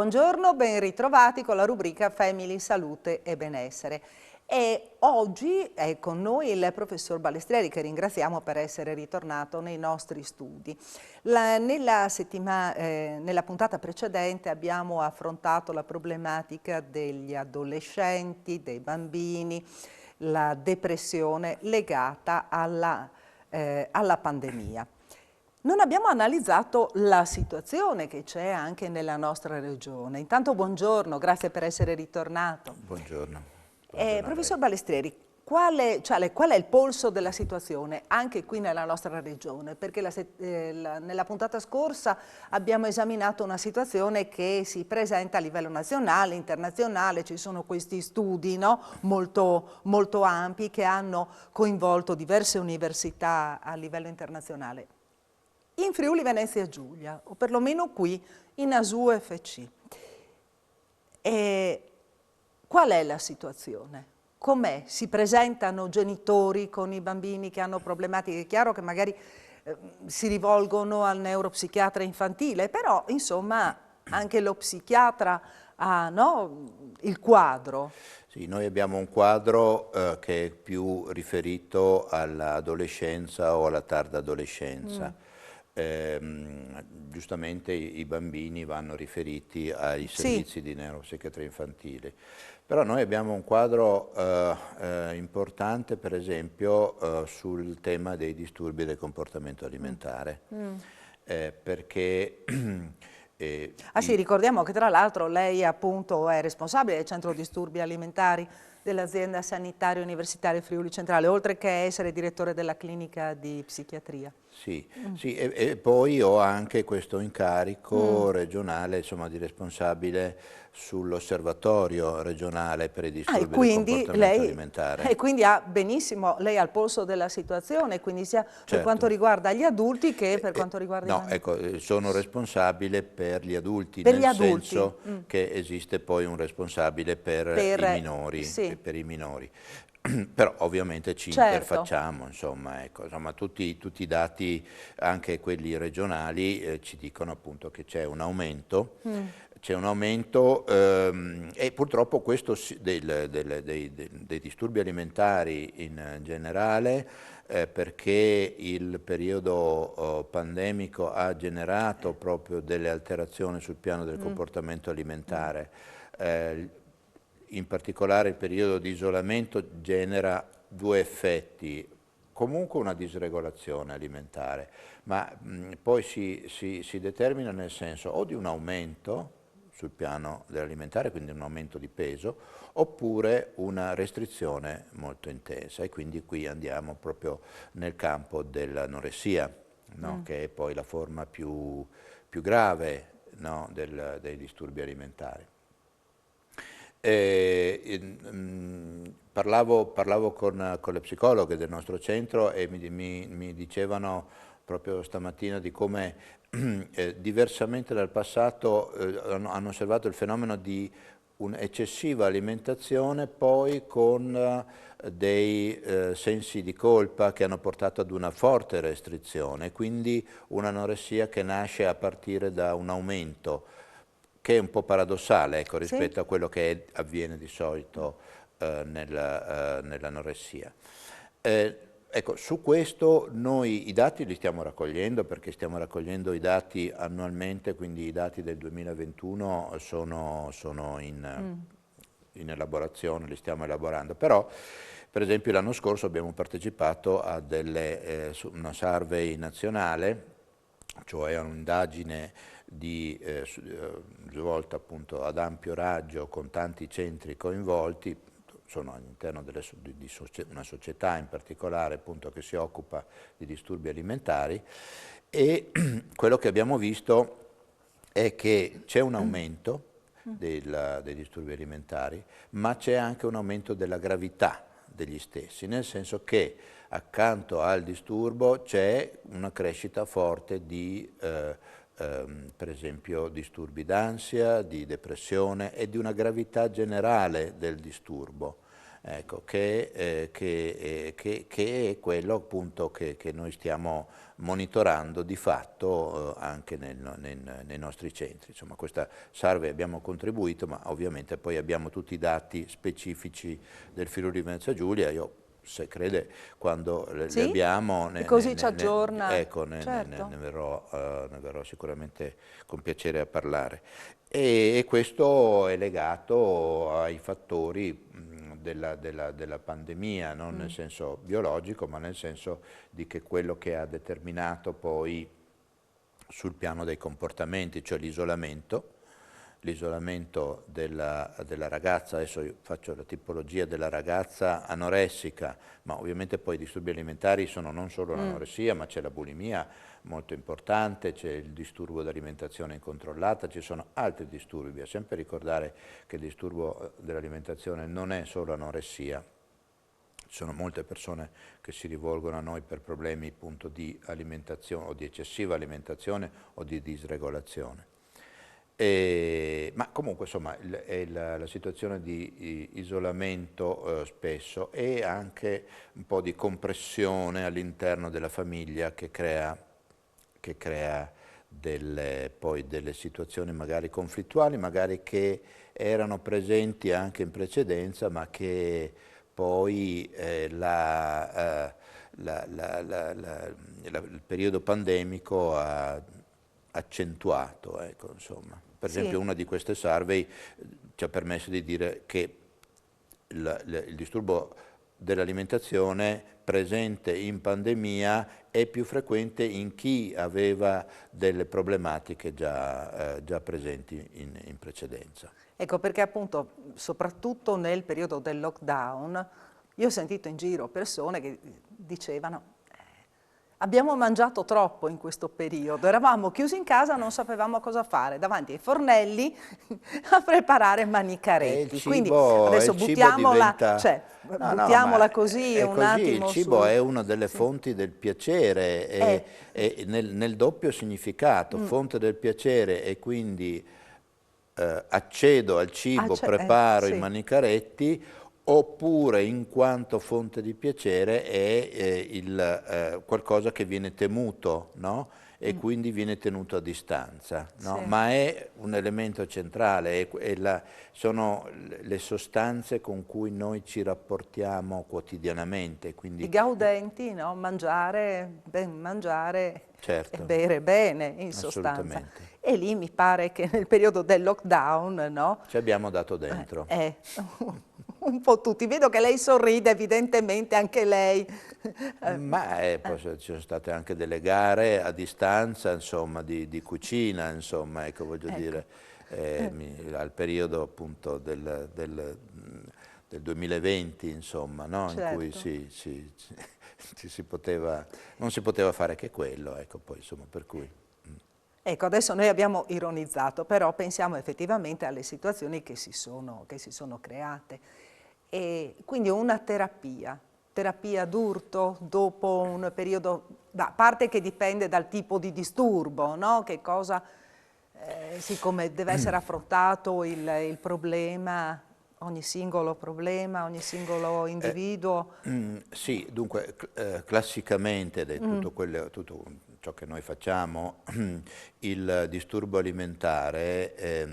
buongiorno, ben ritrovati con la rubrica Family, Salute e Benessere. E oggi è con noi il professor Balestrieri, che ringraziamo per essere ritornato nei nostri studi. Nella puntata precedente abbiamo affrontato la problematica degli adolescenti, dei bambini, la depressione legata alla pandemia. Non abbiamo analizzato la situazione che c'è anche nella nostra regione. Intanto buongiorno, grazie per essere ritornato. Buongiorno. Professor Balestrieri, qual è il polso della situazione anche qui nella nostra regione? Perché nella puntata scorsa abbiamo esaminato una situazione che si presenta a livello nazionale, internazionale, ci sono questi studi, no? molto ampi che hanno coinvolto diverse università a livello internazionale. In Friuli Venezia Giulia, o perlomeno qui in ASUFC. Qual è la situazione? Com'è? Si presentano genitori con i bambini che hanno problematiche? È chiaro che magari si rivolgono al neuropsichiatra infantile, però insomma anche lo psichiatra ha, no, il quadro. Sì, noi abbiamo un quadro che è più riferito all'adolescenza o alla tarda adolescenza. Giustamente i bambini vanno riferiti ai servizi di neuropsichiatria infantile. Però noi abbiamo un quadro importante, per esempio, sul tema dei disturbi del comportamento alimentare. Perché... sì, ricordiamo che tra l'altro lei appunto è responsabile del centro disturbi alimentari dell'azienda sanitaria universitaria Friuli Centrale, oltre che essere direttore della clinica di psichiatria. Sì, sì, e poi ho anche questo incarico regionale, insomma, di responsabile sull'osservatorio regionale per i disturbi del comportamento alimentare. E quindi ha benissimo, lei ha il polso della situazione, quindi sia per quanto riguarda gli adulti che per quanto riguarda i bambini. Ecco, sono responsabile per gli adulti, senso che esiste poi un responsabile per i minori. Per i minori. Però ovviamente ci interfacciamo, insomma, ecco, tutti i dati, anche quelli regionali, ci dicono appunto che c'è un aumento. C'è un aumento e purtroppo questo dei disturbi alimentari in generale, perché il periodo pandemico ha generato proprio delle alterazioni sul piano del comportamento alimentare. In particolare il periodo di isolamento genera due effetti, comunque una disregolazione alimentare, ma poi si determina nel senso o di un aumento sul piano dell'alimentare, quindi un aumento di peso, oppure una restrizione molto intensa, e quindi qui andiamo proprio nel campo dell'anoressia, no? Che è poi la forma più grave, no? dei disturbi alimentari. Parlavo con le psicologhe del nostro centro e mi dicevano proprio stamattina di come diversamente dal passato hanno osservato il fenomeno di un'eccessiva alimentazione, poi con dei sensi di colpa che hanno portato ad una forte restrizione, quindi un'anoressia che nasce a partire da un aumento, che è un po' paradossale, ecco, rispetto a quello che avviene di solito nell'anoressia. Ecco, su questo noi i dati li stiamo raccogliendo, perché stiamo raccogliendo i dati annualmente, quindi i dati del 2021 sono in elaborazione, li stiamo elaborando, però per esempio l'anno scorso abbiamo partecipato a una survey nazionale, cioè un'indagine svolta appunto ad ampio raggio con tanti centri coinvolti. Sono all'interno di una società in particolare appunto che si occupa di disturbi alimentari, e quello che abbiamo visto è che c'è un aumento dei disturbi alimentari, ma c'è anche un aumento della gravità degli stessi, nel senso che accanto al disturbo c'è una crescita forte di per esempio disturbi d'ansia, di depressione e di una gravità generale del disturbo. ecco, che è quello appunto che noi stiamo monitorando di fatto anche nei nostri centri. Insomma, questa survey abbiamo contribuito, ma ovviamente poi abbiamo tutti i dati specifici del Friuli Venezia Giulia. Io, se crede, quando li abbiamo, e così ci aggiorna. Ecco, Certo. ne verrò sicuramente con piacere a parlare. E questo è legato ai fattori della pandemia, non nel senso biologico, ma nel senso di che quello che ha determinato poi sul piano dei comportamenti, cioè l'isolamento della ragazza. Adesso io faccio la tipologia della ragazza anoressica, ma ovviamente poi i disturbi alimentari sono non solo l'anoressia, ma c'è la bulimia molto importante, c'è il disturbo dell'alimentazione incontrollata, ci sono altri disturbi. Bisogna sempre ricordare che il disturbo dell'alimentazione non è solo anoressia. Ci sono molte persone che si rivolgono a noi per problemi appunto di alimentazione o di eccessiva alimentazione o di disregolazione. Ma comunque insomma la situazione di isolamento spesso e anche un po' di compressione all'interno della famiglia che crea poi delle situazioni magari conflittuali, magari che erano presenti anche in precedenza, ma che poi il periodo pandemico ha accentuato, ecco, insomma. Per esempio una di queste survey ci ha permesso di dire che il disturbo dell'alimentazione presente in pandemia è più frequente in chi aveva delle problematiche già presenti in precedenza. Ecco, perché appunto, soprattutto nel periodo del lockdown, io ho sentito in giro persone che dicevano abbiamo mangiato troppo in questo periodo, eravamo chiusi in casa, non sapevamo cosa fare, davanti ai fornelli a preparare manicaretti. Quindi adesso buttiamola, buttiamola così un attimo. Il cibo è una delle fonti del piacere, nel doppio significato, fonte del piacere, e quindi accedo al cibo, preparo i manicaretti, oppure in quanto fonte di piacere è qualcosa che viene temuto, no? E quindi viene tenuto a distanza, no? Ma è un elemento centrale, sono le sostanze con cui noi ci rapportiamo quotidianamente. Quindi i gaudenti, no? Mangiare, ben mangiare e bere bene, in sostanza. E lì mi pare che nel periodo del lockdown, no? Ci abbiamo dato dentro. Un po' tutti. Vedo che lei sorride, evidentemente anche lei. Ma poi ci sono state anche delle gare a distanza, insomma, di cucina, insomma, ecco, voglio dire, al periodo appunto del 2020, insomma, no? In cui non si poteva fare che quello, ecco, poi insomma, per cui... Ecco, adesso noi abbiamo ironizzato, però pensiamo effettivamente alle situazioni che si sono create. E quindi una terapia d'urto dopo un periodo, a parte che dipende dal tipo di disturbo, no? Che cosa, siccome deve essere affrontato il problema, ogni singolo problema, ogni singolo individuo. Sì, dunque classicamente, ed è tutto ciò che noi facciamo, il disturbo alimentare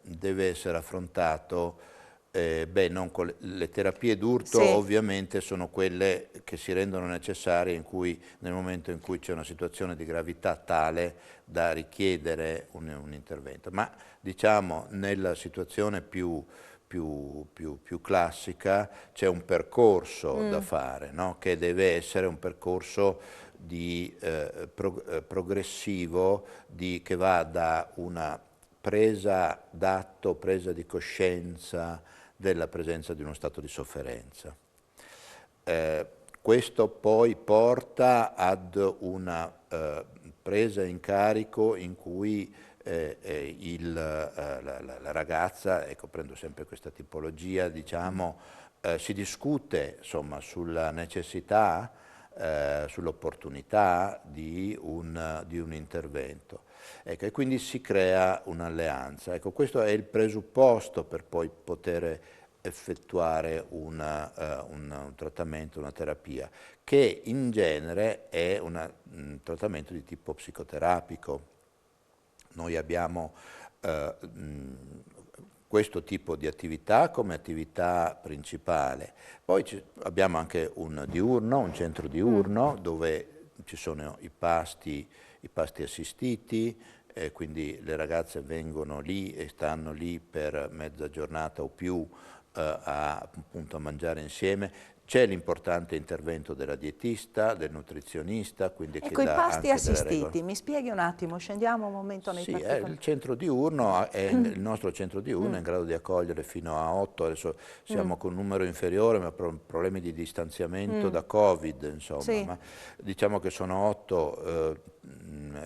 deve essere affrontato, non con le terapie d'urto, ovviamente sono quelle che si rendono necessarie nel momento in cui c'è una situazione di gravità tale da richiedere un intervento. Ma diciamo nella situazione più classica c'è un percorso da fare, no? Che deve essere un percorso progressivo che va da una presa d'atto, presa di coscienza della presenza di uno stato di sofferenza. Questo poi porta ad una presa in carico in cui la ragazza, ecco, prendo sempre questa tipologia, diciamo, si discute insomma sulla necessità, sull'opportunità di un intervento. Ecco, e quindi si crea un'alleanza. Ecco, questo è il presupposto per poi poter effettuare un trattamento, una terapia, che in genere è un trattamento di tipo psicoterapico. Noi abbiamo questo tipo di attività come attività principale. Poi abbiamo anche un diurno, un centro diurno, dove ci sono i pasti assistiti, quindi le ragazze vengono lì e stanno lì per mezza giornata o più appunto a mangiare insieme. C'è l'importante intervento della dietista, del nutrizionista, quindi che i dà pasti anche delle regole. assistiti, mi spieghi un attimo, scendiamo un momento nei particolari. Il centro diurno, il nostro centro diurno è in grado di accogliere fino a 8, adesso siamo con un numero inferiore, ma problemi di distanziamento da Covid, insomma, sì. Ma diciamo che sono 8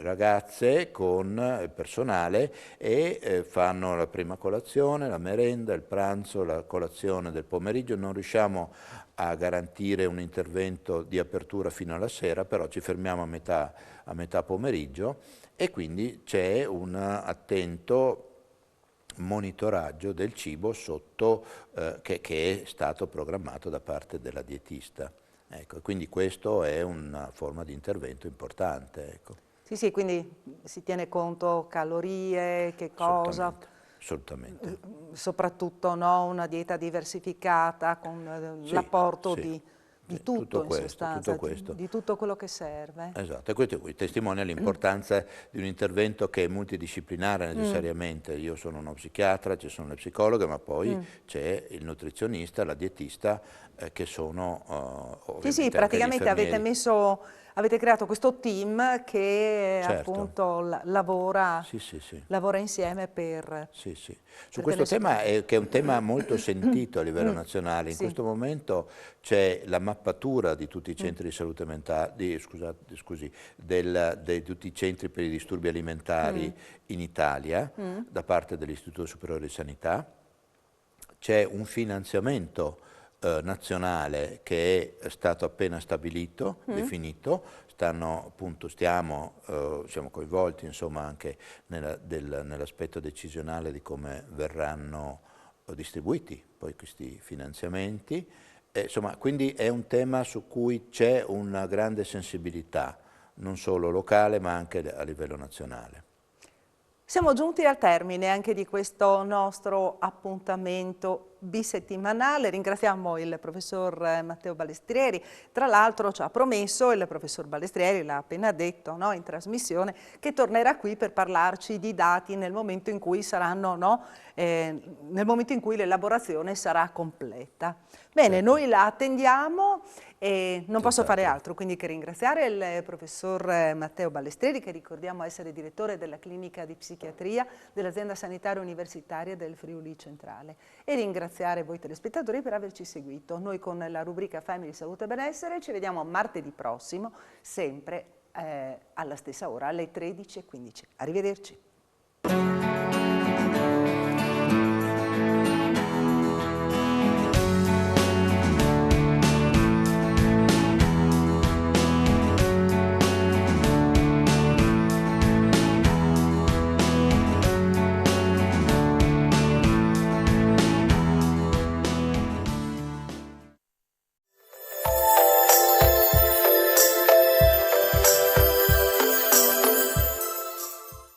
ragazze con personale e fanno la prima colazione, la merenda, il pranzo, la colazione del pomeriggio. Non riusciamo a garantire un intervento di apertura fino alla sera, però ci fermiamo a metà pomeriggio e quindi c'è un attento monitoraggio del cibo sotto, che è stato programmato da parte della dietista. Ecco, quindi questo è una forma di intervento importante. Ecco. Sì, quindi si tiene conto calorie, che cosa? Assolutamente. Soprattutto una dieta diversificata con l'apporto di tutto in sostanza, di tutto quello che serve. Esatto, e questo testimonia l'importanza di un intervento che è multidisciplinare necessariamente. Io sono uno psichiatra, ci sono le psicologhe, ma poi c'è il nutrizionista, la dietista, che sono sì, praticamente avete creato questo team che appunto lavora insieme per... Su questo tema, che è un tema molto sentito a livello nazionale, in questo momento c'è la mappatura di tutti i centri di salute mentale, di tutti i centri per i disturbi alimentari in Italia da parte dell'Istituto Superiore di Sanità. C'è un finanziamento nazionale che è stato appena stabilito, definito, siamo coinvolti insomma anche nell'aspetto decisionale di come verranno distribuiti poi questi finanziamenti. Insomma, quindi è un tema su cui c'è una grande sensibilità, non solo locale ma anche a livello nazionale. Siamo giunti al termine anche di questo nostro appuntamento bisettimanale. Ringraziamo il professor Matteo Balestrieri. Tra l'altro ci ha promesso, il professor Balestrieri l'ha appena detto in trasmissione, che tornerà qui per parlarci di dati nel momento in cui saranno, nel momento in cui l'elaborazione sarà completa. Bene, noi la attendiamo e non posso fare altro quindi che ringraziare il professor Matteo Balestrieri, che ricordiamo essere direttore della clinica di psichiatria dell'azienda sanitaria universitaria del Friuli Centrale, e ringraziare voi telespettatori per averci seguito. Noi con la rubrica Family Salute e Benessere ci vediamo martedì prossimo, sempre alla stessa ora, alle 13:15. Arrivederci.